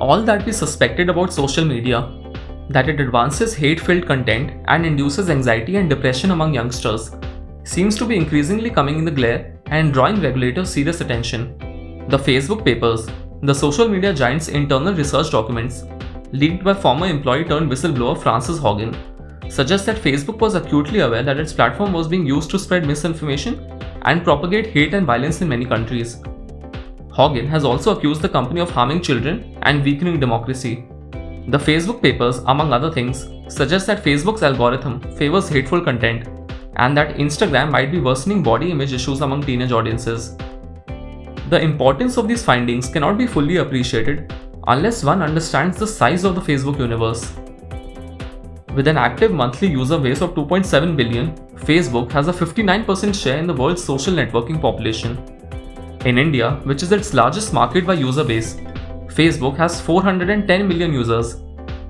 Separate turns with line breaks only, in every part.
All that we suspected about social media, that it advances hate filled content and induces anxiety and depression among youngsters, seems to be increasingly coming in the glare and drawing regulators' serious attention. The Facebook papers, the social media giant's internal research documents, leaked by former employee turned whistleblower Frances Haugen, suggest that Facebook was acutely aware that its platform was being used to spread misinformation and propagate hate and violence in many countries. Haugen has also accused the company of harming children and weakening democracy. The Facebook papers, among other things, suggest that Facebook's algorithm favors hateful content and that Instagram might be worsening body image issues among teenage audiences. The importance of these findings cannot be fully appreciated unless one understands the size of the Facebook universe. With an active monthly user base of 2.7 billion, Facebook has a 59% share in the world's social networking population. In India, which is its largest market by user base, Facebook has 410 million users.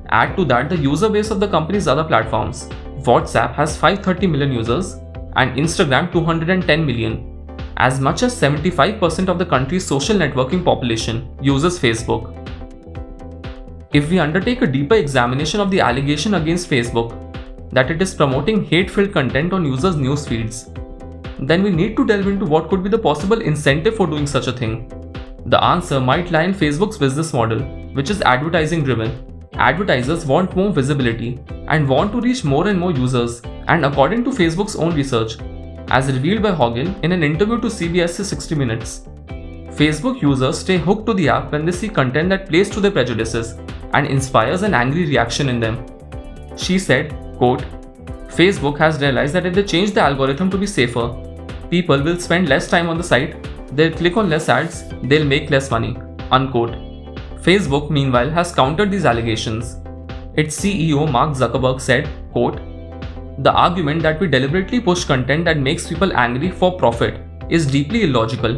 Add to that the user base of the company's other platforms. WhatsApp has 530 million users and Instagram 210 million. As much as 75% of the country's social networking population uses Facebook. If we undertake a deeper examination of the allegation against Facebook that it is promoting hate-filled content on users' news feeds, then we need to delve into what could be the possible incentive for doing such a thing. The answer might lie in Facebook's business model, which is advertising driven. Advertisers want more visibility and want to reach more and more users, and according to Facebook's own research, as revealed by Haugen in an interview to CBS's 60 Minutes, Facebook users stay hooked to the app when they see content that plays to their prejudices and inspires an angry reaction in them. She said, quote, Facebook has realized that if they change the algorithm to be safer, people will spend less time on the site, they'll click on less ads, they'll make less money, unquote. Facebook, meanwhile, has countered these allegations. Its CEO Mark Zuckerberg said, quote, the argument that we deliberately push content that makes people angry for profit is deeply illogical.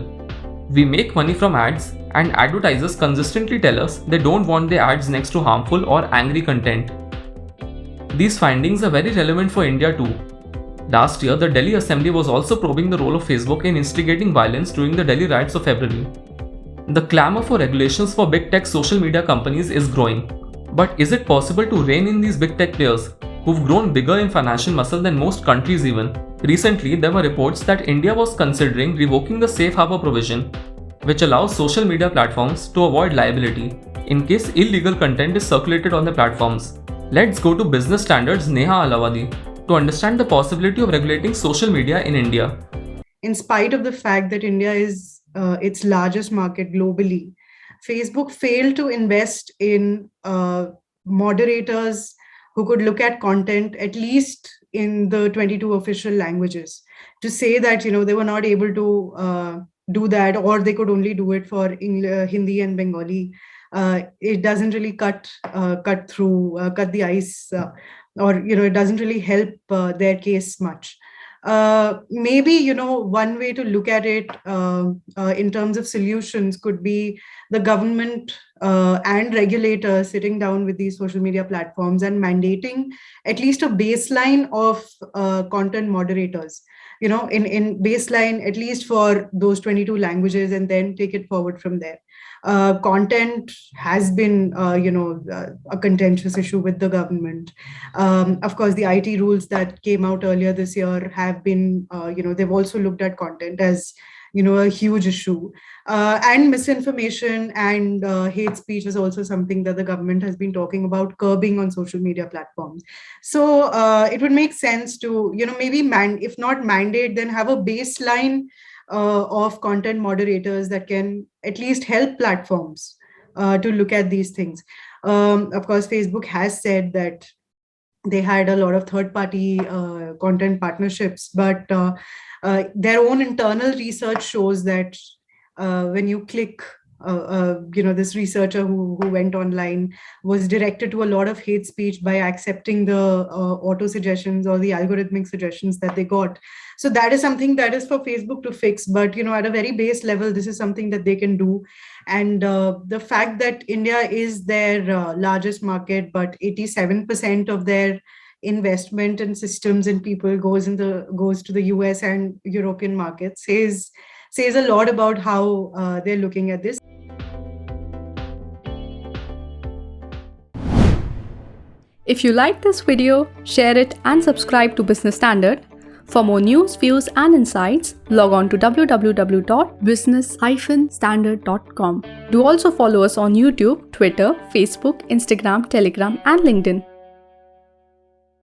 We make money from ads, and advertisers consistently tell us they don't want their ads next to harmful or angry content. These findings are very relevant for India too. Last year, the Delhi Assembly was also probing the role of Facebook in instigating violence during the Delhi riots of February. The clamor for regulations for big tech social media companies is growing. But is it possible to rein in these big tech players, who've grown bigger in financial muscle than most countries even? Recently, there were reports that India was considering revoking the safe harbor provision, which allows social media platforms to avoid liability in case illegal content is circulated on the platforms. Let's go to business standards Neha Alawadi to understand the possibility of regulating social media in India.
In spite of the fact that India is its largest market globally, Facebook failed to invest in moderators who could look at content at least in the 22 official languages. To say that they were not able to do that, or they could only do it for Hindi and Bengali, it doesn't really cut the ice, or it doesn't really help their case much. Maybe one way to look at it in terms of solutions could be the government and regulators sitting down with these social media platforms and mandating at least a baseline of content moderators, in baseline at least for those 22 languages, and then take it forward from there. Content has been, a contentious issue with the government. Of course, the IT rules that came out earlier this year have been, they've also looked at content as, a huge issue. And misinformation and hate speech is also something that the government has been talking about curbing on social media platforms. So it would make sense to, maybe if not mandate, then have a baseline of content moderators that can at least help platforms to look at these things. Of course, Facebook has said that they had a lot of third-party content partnerships, but their own internal research shows that when you click, this researcher who went online was directed to a lot of hate speech by accepting the auto suggestions or the algorithmic suggestions that they got. So that is something that is for Facebook to fix. But, at a very base level, this is something that they can do. And the fact that India is their largest market, but 87% of their investment in systems and people goes to the US and European markets says a lot about how they're looking at this.
If you like this video, share it and subscribe to Business Standard. For more news, views and insights, log on to www.business-standard.com. Do also follow us on YouTube, Twitter, Facebook, Instagram, Telegram and LinkedIn.